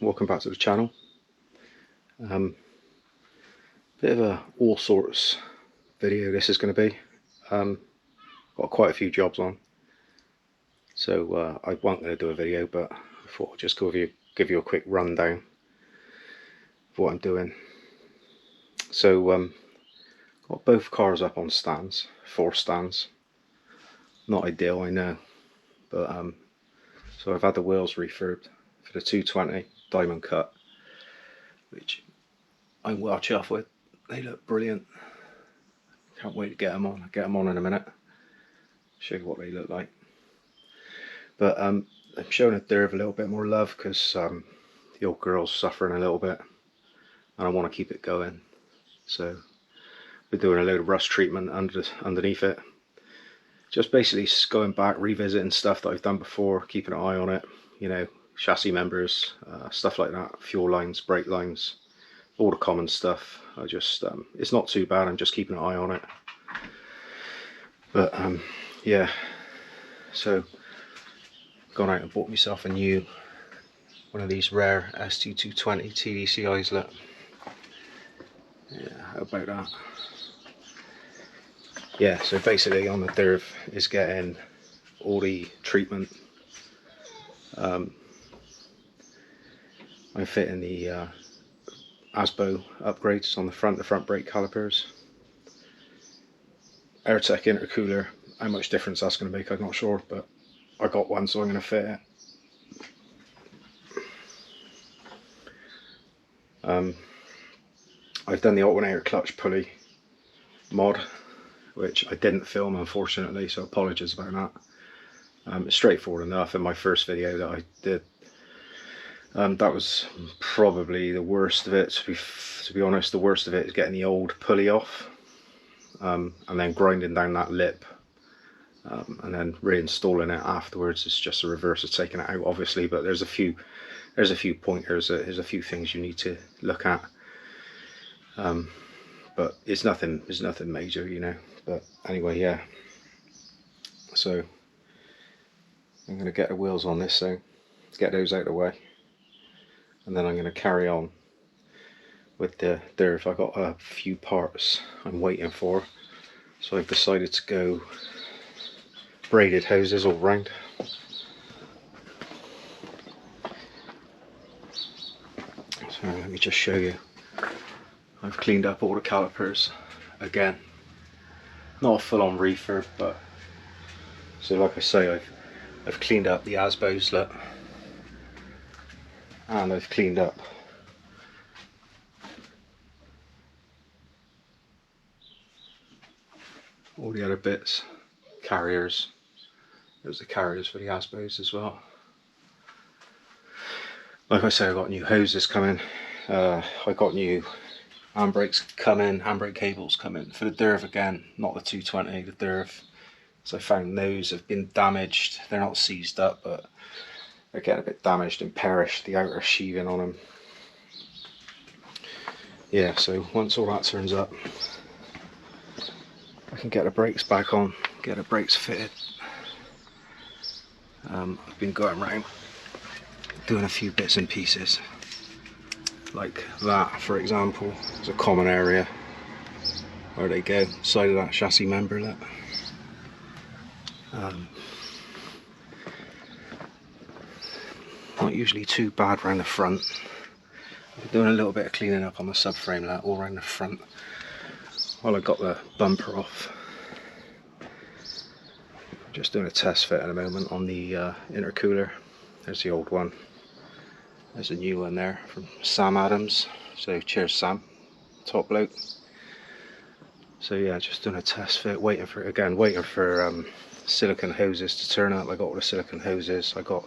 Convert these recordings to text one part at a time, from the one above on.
welcome back to the channel. Bit of a all sorts video this is going to be. Got quite a few jobs on, so I wasn't going to do a video, but I thought I'd just give you a quick rundown of what I'm doing. So got both cars up on stands, 4 stands. Not ideal, I know, but so I've had the wheels refurbed for the 220 diamond cut, which I'm well chuffed with. They look brilliant. Can't wait to get them on. I'll get them on in a minute. Show you what they look like. But I'm showing a Derv a little bit more love because the old girl's suffering a little bit, and I want to keep it going. So we're doing a load of rust treatment underneath it. Just basically going back, revisiting stuff that I've done before, keeping an eye on it. You know, chassis members, stuff like that, fuel lines, brake lines, all the common stuff. I just it's not too bad. I'm just keeping an eye on it. But yeah, so gone out and bought myself a new one of these rare ST220 TDCIs. Look, yeah, how about that? Yeah, so basically on the Derv is getting all the treatment. I'm fitting the Asbo'S upgrades on the front brake calipers. AirTech intercooler, how much difference that's going to make I'm not sure, but I got one, so I'm going to fit it. I've done the alternator clutch pulley mod, which I didn't film unfortunately, so apologies about that. It's straightforward enough. In my first video that I did, that was probably the worst of it, to be honest. The worst of it is getting the old pulley off, and then grinding down that lip, and then reinstalling it afterwards. It's just a reverse of taking it out, obviously, but there's a few pointers, there's a few things you need to look at, but it's nothing major, you know. But anyway, yeah, so I'm going to get the wheels on this thing, get those out of the way, and then I'm going to carry on with the Derv. I got a few parts I'm waiting for, so I've decided to go braided hoses all round. So let me just show you. I've cleaned up all the calipers again. Not a full-on refurb, but so like I say, I've cleaned up the Asbo'S, look, and I've cleaned up all the other bits, carriers. There's the carriers for the Asbo'S as well. Like I say, I got new hoses coming. I got new handbrakes coming, handbrake cables coming for the Derv again, not the 220, the Derv. So I found those have been damaged. They're not seized up, but they're getting a bit damaged and perished, the outer sheathing on them. Yeah, so once all that turns up, I can get the brakes back on, get the brakes fitted. I've been going around doing a few bits and pieces, like that for example. It's a common area. There they go, side of that chassis member, look. Not usually too bad around the front. I'm doing a little bit of cleaning up on the subframe, like all around the front, while I got the bumper off. Just doing a test fit at the moment on the intercooler. There's the old one. There's a new one there from Sam Adams. So cheers Sam, top bloke. So yeah, just doing a test fit, waiting for silicone hoses to turn up. I got all the silicone hoses. I got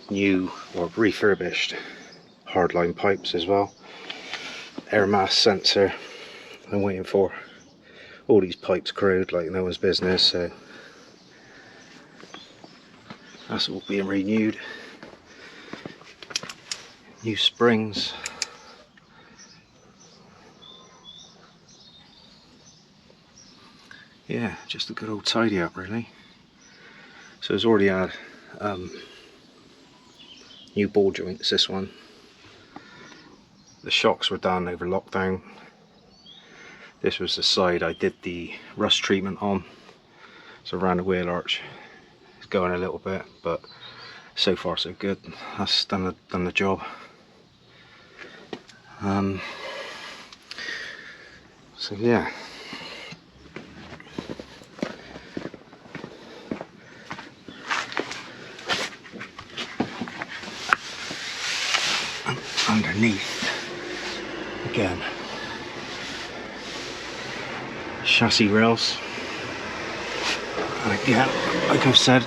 new or refurbished hardline pipes as well. Air mass sensor. I'm waiting for all these pipes corrode like no one's business, so that's all being renewed. New springs. Yeah, just a good old tidy up really. So it's already had new ball joints, this one. the shocks were done over lockdown. This was the side I did the rust treatment on, so around the wheel arch it's going a little bit, but so far so good. That's done the job. So yeah, underneath again, chassis rails, and again, like I've said,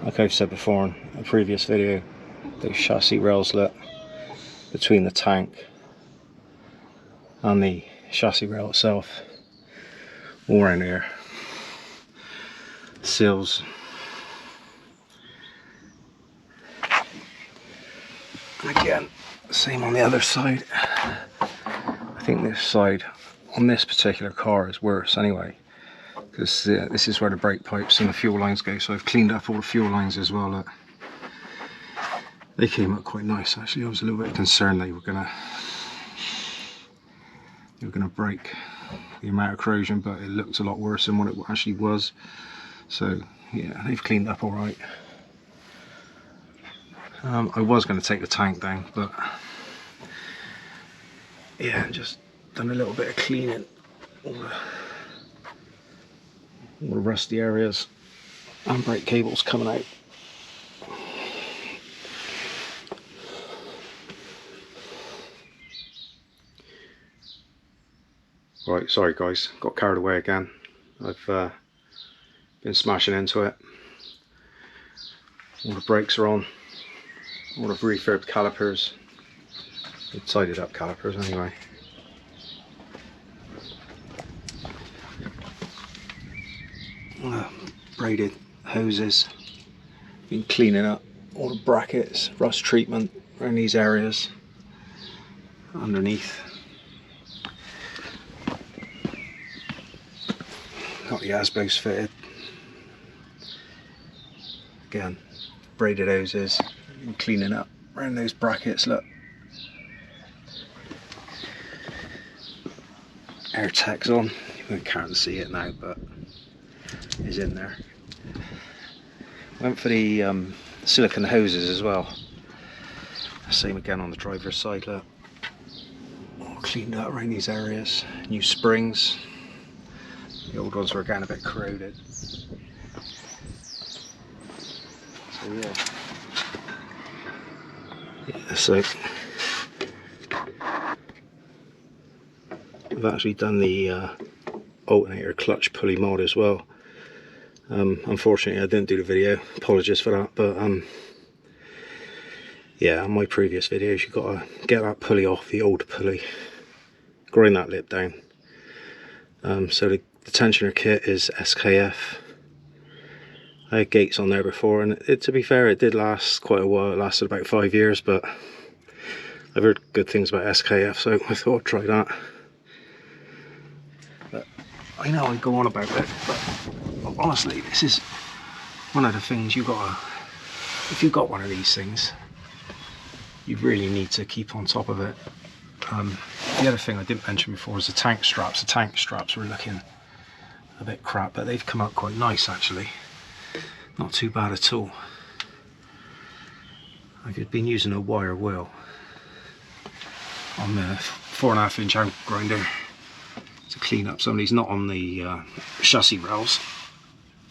like I've said before in a previous video, those chassis rails look between the tank and the chassis rail itself, all around here, sills, and again same on the other side. I think this side on this particular car is worse anyway, because this is where the brake pipes and the fuel lines go, so I've cleaned up all the fuel lines as well. Look. They came up quite nice actually. I was a little bit concerned they were gonna break the amount of corrosion, but it looked a lot worse than what it actually was. So yeah, they've cleaned up all right. I was going to take the tank down, but yeah, just done a little bit of cleaning all the rusty areas and brake cables coming out. Right, sorry guys, got carried away again. I've been smashing into it. All the brakes are on. All the refurbed calipers. Tidied up calipers anyway. All the braided hoses. Been cleaning up all the brackets, rust treatment around these areas underneath. Got the Asbo'S fitted. Again, braided hoses, and cleaning up around those brackets, look. Air tech's on. You can't see it now, but it's in there. Went for the silicone hoses as well. Same again on the driver's side, look. All cleaned up around these areas. New springs. The old ones were getting a bit corroded. So yeah. So I've actually done the alternator clutch pulley mod as well. Unfortunately I didn't do the video, apologies for that, but yeah, on my previous videos you've got to get that pulley off the old pulley, grind that lip down. So the tensioner kit is SKF. I had gates on there before, and to be fair, it did last quite a while. It lasted about 5 years, but I've heard good things about SKF, so I thought I'd try that. But I know I go on about it, but honestly, this is one of the things you gotta, if you've got one of these things, you really need to keep on top of it. The other thing I didn't mention before was the tank straps. The tank straps were looking a bit crap, but they've come out quite nice actually. Not too bad at all. I've been using a wire wheel on the 4.5 inch out grinder to clean up some of these, not on the chassis rails,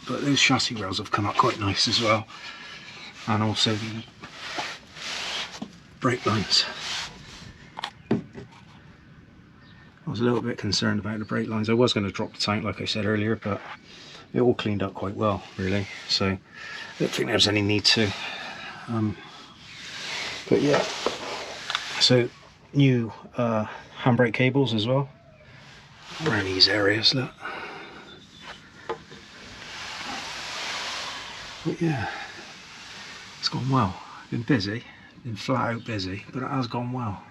but those chassis rails have come out quite nice as well, and also the brake lines. I was a little bit concerned about the brake lines. I was going to drop the tank like I said earlier, but it all cleaned up quite well really, so I don't think there's any need to. But yeah, so new handbrake cables as well around these areas, look. But yeah, it's gone well. Been busy, been flat out busy, but it has gone well.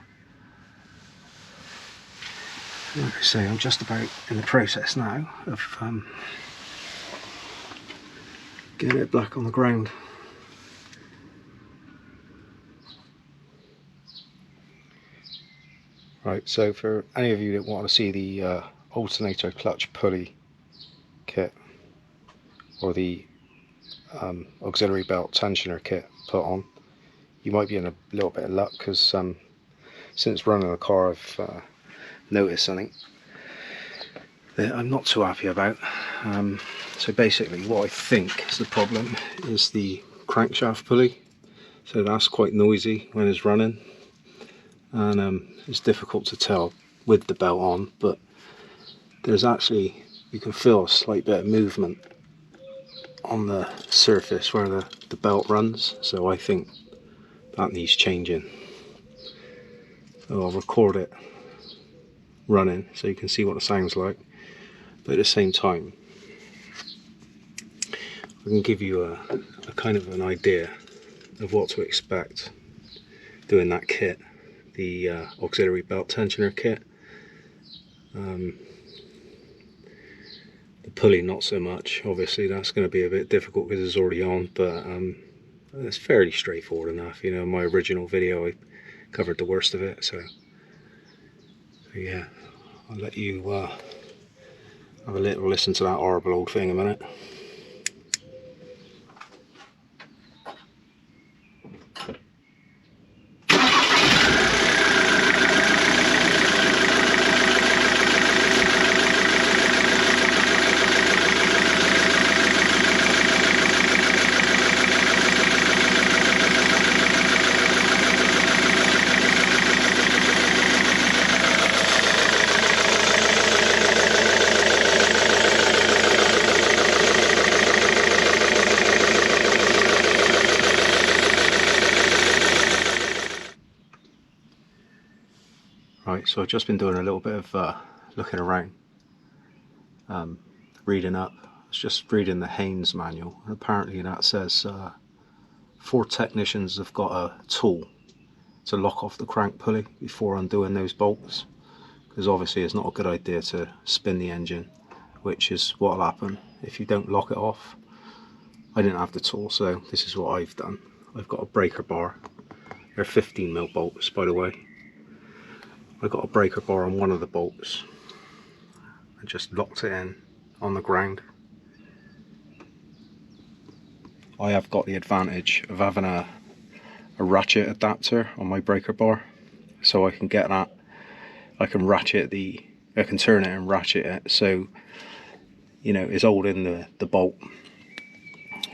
Like I say, I'm just about in the process now of getting it black on the ground. Right, so for any of you that want to see the alternator clutch pulley kit or the auxiliary belt tensioner kit put on, you might be in a little bit of luck, because since running the car I've noticed something that I'm not too happy about. So basically what I think is the problem is the crankshaft pulley. So that's quite noisy when it's running, and it's difficult to tell with the belt on, but there's actually, you can feel a slight bit of movement on the surface where the belt runs, so I think that needs changing. So I'll record it running so you can see what it sounds like, but at the same time I can give you a kind of an idea of what to expect doing that kit, the auxiliary belt tensioner kit. The pulley not so much, obviously that's going to be a bit difficult because it's already on, but it's fairly straightforward enough. You know, in my original video I covered the worst of it, so yeah, I'll let you have a little listen to that horrible old thing in a minute. Right, so I've just been doing a little bit of looking around, reading up. I was just reading the Haynes manual, and apparently that says 4 technicians have got a tool to lock off the crank pulley before undoing those bolts, because obviously it's not a good idea to spin the engine, which is what will happen if you don't lock it off. I didn't have the tool, so this is what I've done. I've got a breaker bar. They're 15mm bolts, by the way. I got a breaker bar on one of the bolts and just locked it in on the ground. I have got the advantage of having a ratchet adapter on my breaker bar, so I can get that. I can ratchet I can turn it and ratchet it, so you know it's holding the bolt,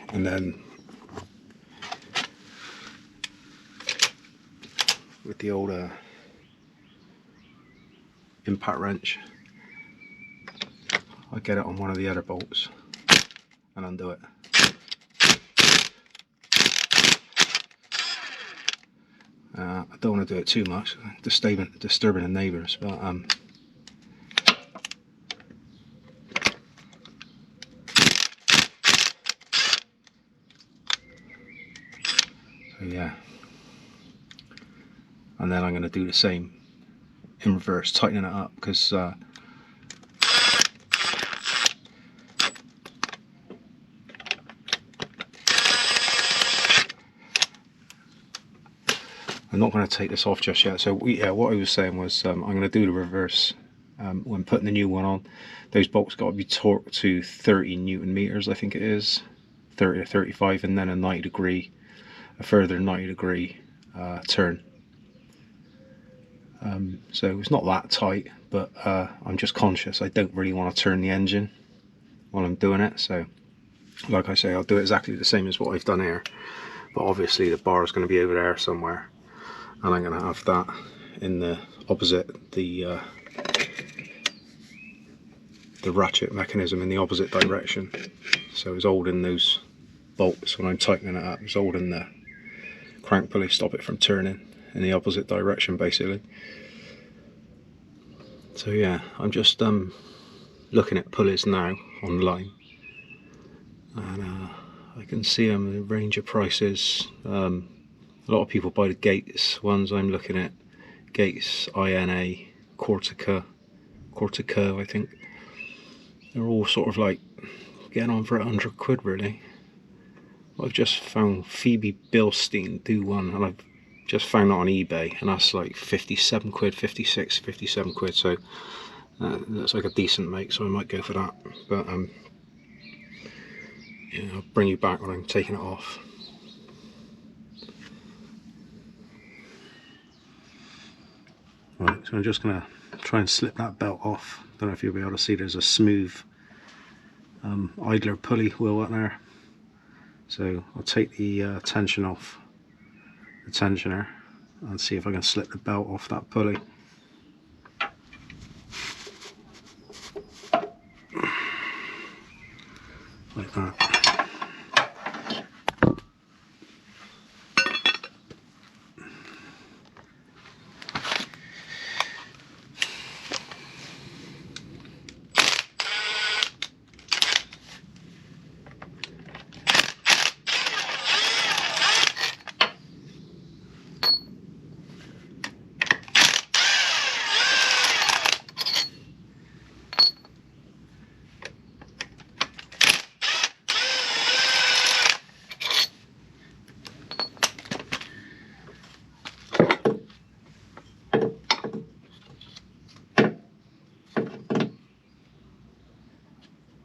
and then with the old impact wrench I get it on one of the other bolts and undo it. I don't want to do it too much, disturbing the neighbours, but so yeah, and then I'm going to do the same in reverse, tightening it up, because I'm not going to take this off just yet. So yeah, what I was saying was I'm going to do the reverse when putting the new one on. Those bolts got to be torqued to 30 Newton meters, I think it is, 30 or 35, and then a further 90 degree turn. So it's not that tight, but I'm just conscious I don't really want to turn the engine while I'm doing it. So like I say, I'll do exactly the same as what I've done here, but obviously the bar is going to be over there somewhere, and I'm going to have that in the opposite, the ratchet mechanism in the opposite direction. So it's holding those bolts when I'm tightening it up, it's holding the crank pulley, stop it from turning in the opposite direction basically. So yeah, I'm just looking at pulleys now online, and I can see them in a range of prices. A lot of people buy the Gates ones. I'm looking at Gates, INA, Cortica, quarter curve, I think. They're all sort of like getting on for 100 quid really. I've just found Phoebe Bilstein do one, and I've just found it on eBay, and that's like 57 quid, 56, 57 quid, so that's like a decent make, so I might go for that. But yeah, I'll bring you back when I'm taking it off. Right, so I'm just going to try and slip that belt off. Don't know if you'll be able to see, there's a smooth idler pulley wheel up there. So I'll take the tension off the tensioner and see if I can slip the belt off that pulley. Like that.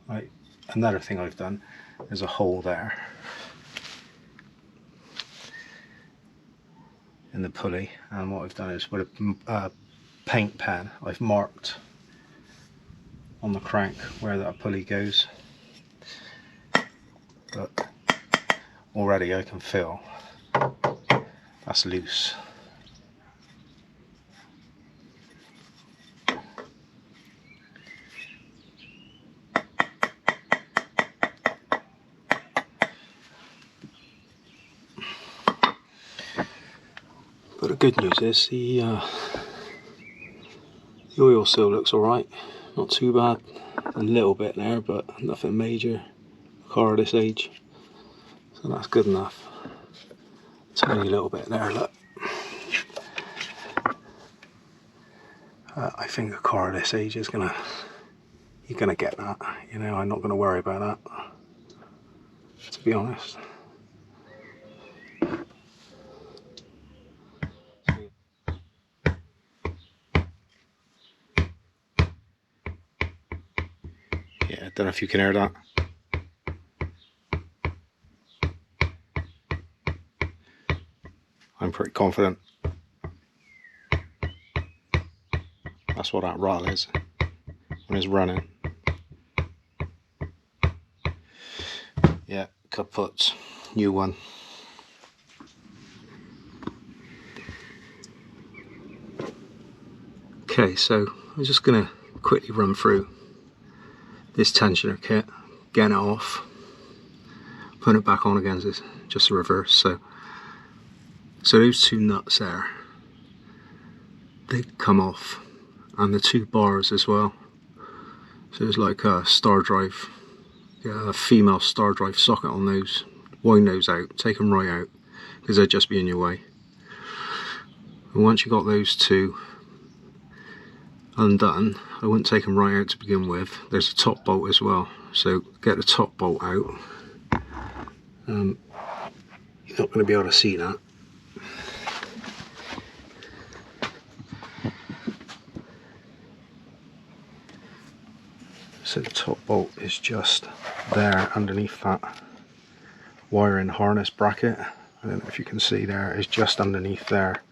Right, another thing I've done, there's a hole there in the pulley, and what I've done is with a paint pen I've marked on the crank where that pulley goes, but already I can feel that's loose. But the good news is the oil seal looks alright, not too bad. A little bit there, but nothing major. A car of this age, so that's good enough. Tiny little bit there, look. I think a car of this age is you're gonna get that. You know, I'm not gonna worry about that, to be honest. Yeah, I don't know if you can hear that. I'm pretty confident. That's what that rattle is when it's running. Yeah, kaput, new one. Okay, so I'm just gonna quickly run through this tensioner kit, getting it off, putting it back on again, is just the reverse. So those two nuts there, they come off, and the two bars as well. So it's like a star drive, a female star drive socket on those. Wind those out, take them right out, because they'd just be in your way. And once you got those two undone, I wouldn't take them right out to begin with. There's a top bolt as well, so get the top bolt out. You're not going to be able to see that. So the top bolt is just there underneath that wiring harness bracket. I don't know if you can see there, it's just underneath there,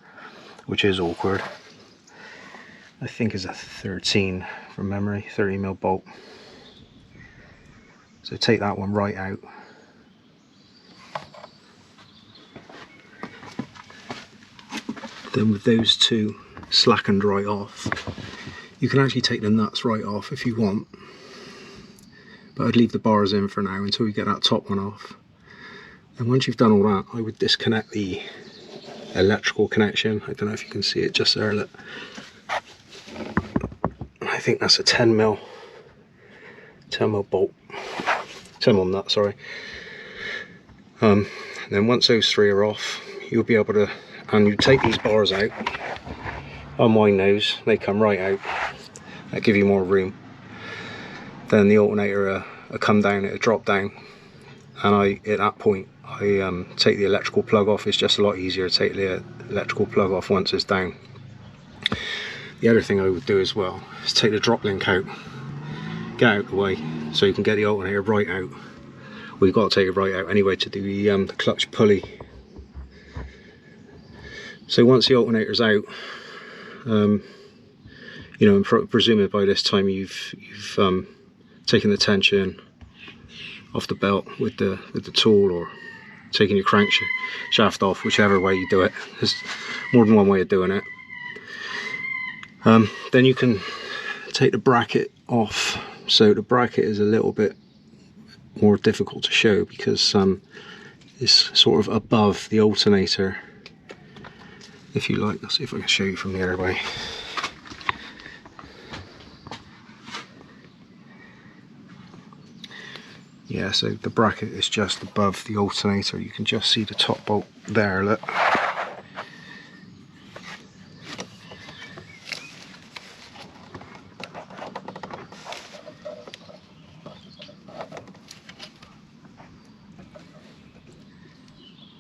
which is awkward. I think is a 13 from memory, 30mm bolt. So take that one right out. Then with those two slackened right off, you can actually take the nuts right off if you want, but I'd leave the bars in for now until you get that top one off. And once you've done all that, I would disconnect the electrical connection. I don't know if you can see it just there, look. I think that's a 10mm bolt, 10mm nut, sorry. And then once those three are off, you'll be able to, and you take these bars out, unwind those, they come right out, that give you more room. Then the alternator come down, it'll drop down, and at that point I take the electrical plug off. It's just a lot easier to take the electrical plug off once it's down. The other thing I would do as well is take the drop link out, get out of the way so you can get the alternator right out. Well, you've got to take it right out anyway to do the clutch pulley. So once the alternator's out, you know, I'm presuming by this time you've taken the tension off the belt with the tool, or taking your crankshaft off, whichever way you do it. There's more than one way of doing it. Then you can take the bracket off. So the bracket is a little bit more difficult to show because it's sort of above the alternator, if you like. Let's see if I can show you from the other way. Yeah, so the bracket is just above the alternator. You can just see the top bolt there, look.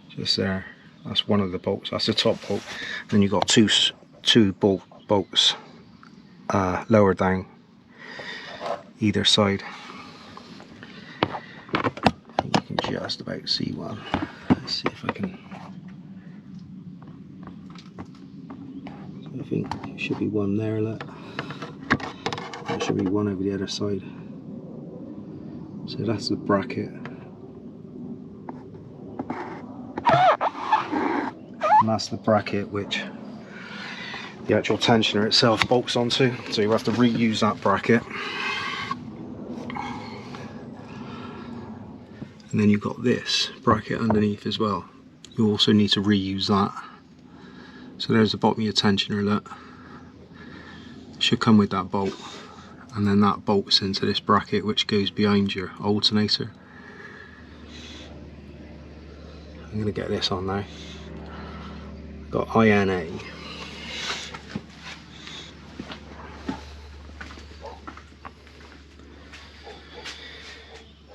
Just there. That's one of the bolts. That's the top bolt. Then you've got two bolts lower down either side. You can just about see one. Let's see if I can. So I think there should be one there, look. There should be one over the other side. So that's the bracket. And that's the bracket which the actual tensioner itself bolts onto, so you have to reuse that bracket. And then you've got this bracket underneath as well. You also need to reuse that. So there's the bottom of your tensioner, look. It should come with that bolt. And then that bolts into this bracket which goes behind your alternator. I'm going to get this on now. Got INA.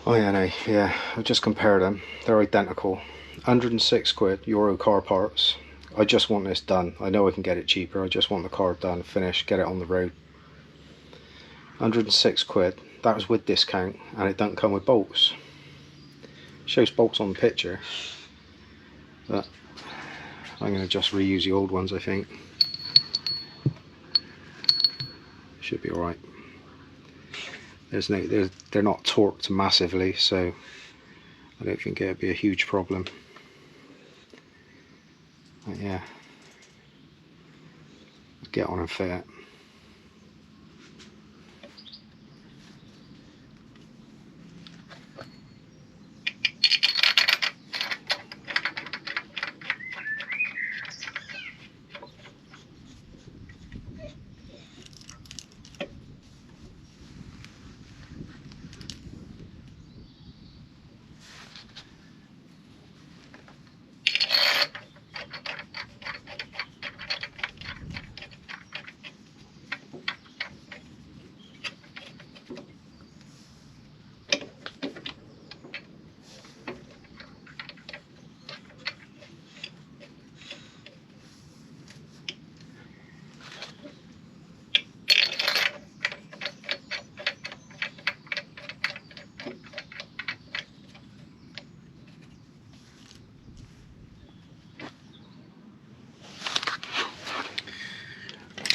INA, yeah, I've just compared them. They're identical. 106 quid, Euro car parts. I just want this done. I know I can get it cheaper. I just want the car done, finished, get it on the road. 106 quid. That was with discount, and it doesn't come with bolts. It shows bolts on the picture, but I'm going to just reuse the old ones, I think. Should be alright. They're not torqued massively, so I don't think it'd be a huge problem. But yeah, get on and fit it.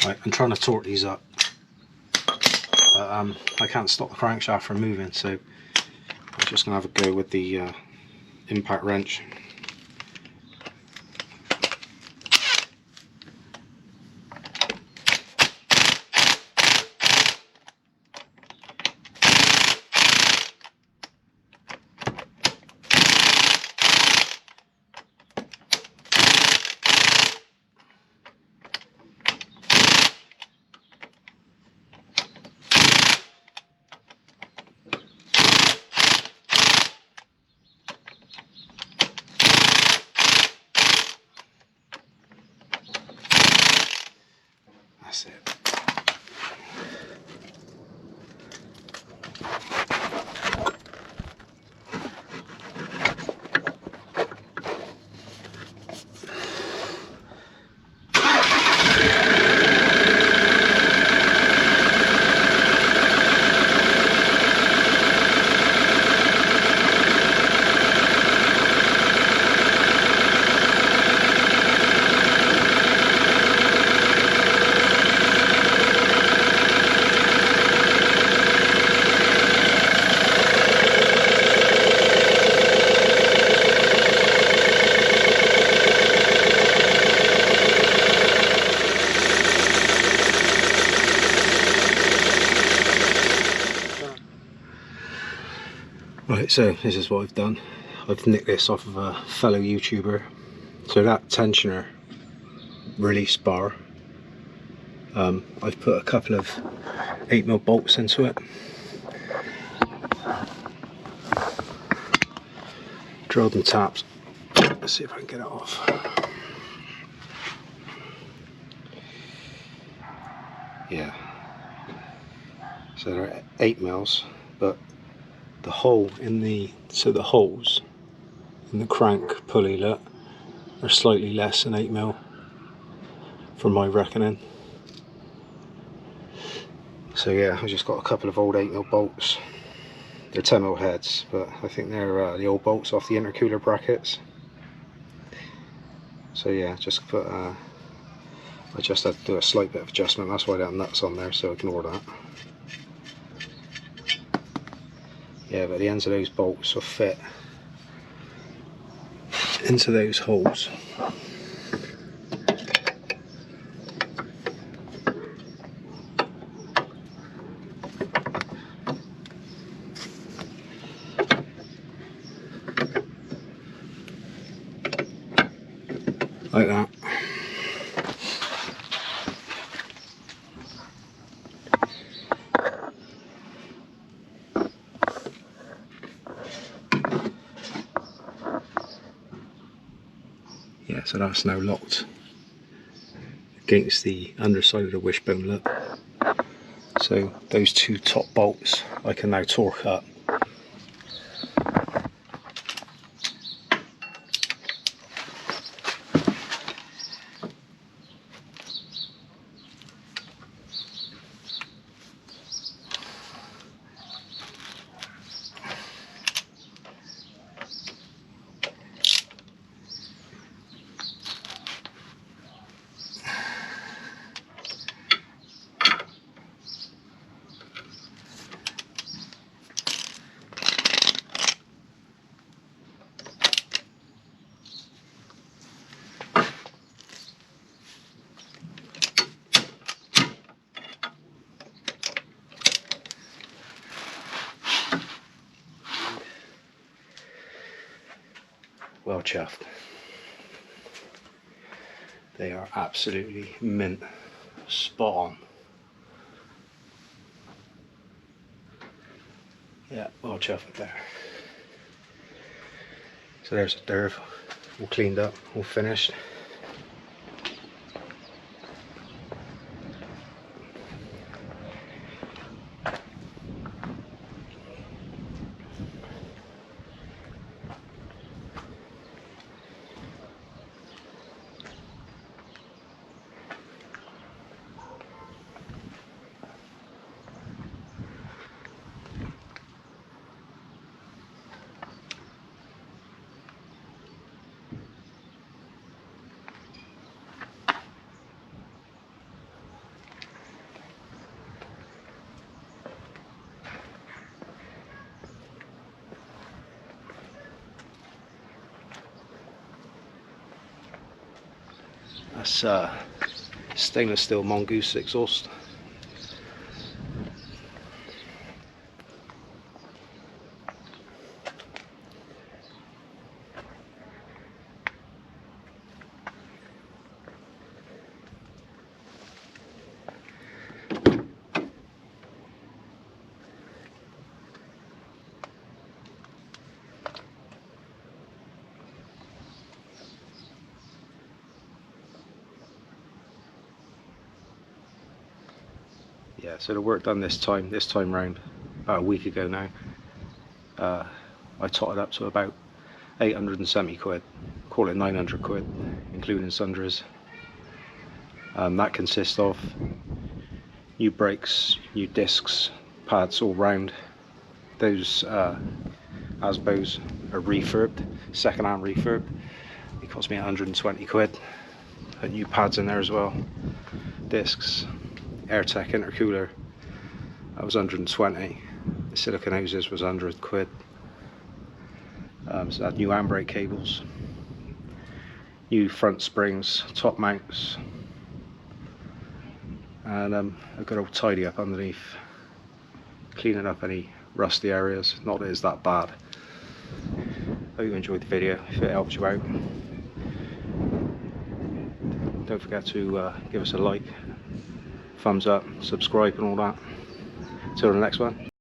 Right, I'm trying to torque these up, but I can't stop the crankshaft from moving, so I'm just going to have a go with the impact wrench. Right, so this is what I've done. I've nicked this off of a fellow YouTuber. So that tensioner release bar, I've put a couple of 8mm bolts into it, drilled and tapped. Let's see if I can get it off. Yeah, so they're 8mm, but the hole in the, so the holes in the crank pulley, look, are slightly less than 8mm from my reckoning. So yeah, I've just got a couple of old 8mm bolts. They're 10mm heads, but I think they're the old bolts off the intercooler brackets. So yeah, just put I just had to do a slight bit of adjustment, that's why that nut's on there, so ignore that. Yeah, but the ends of those bolts will fit into those holes. Like that. Yeah, so that's now locked against the underside of the wishbone look. So those two top bolts I can now torque up. Well chuffed. They are absolutely mint, spot on. Yeah, well chuffed there. So there's a Derv, all cleaned up, all finished. That's stainless steel mongoose exhaust. Yeah, so the work done this time round, about a week ago now, I totted up to about 870 quid, call it 900 quid, including sundries. That consists of new brakes, new discs, pads all round. Those Asbo'S are refurbed, second-hand refurbed. It cost me 120 quid. Put new pads in there as well, discs. AirTech intercooler, that was 120. The silicone hoses was 100 quid. So that new handbrake cables, new front springs, top mounts, and a good old tidy up underneath, cleaning up any rusty areas. Not that it's that bad, Hope you enjoyed the video. If it helps you out, don't forget to give us a like, thumbs up, subscribe and all that. Till the next one.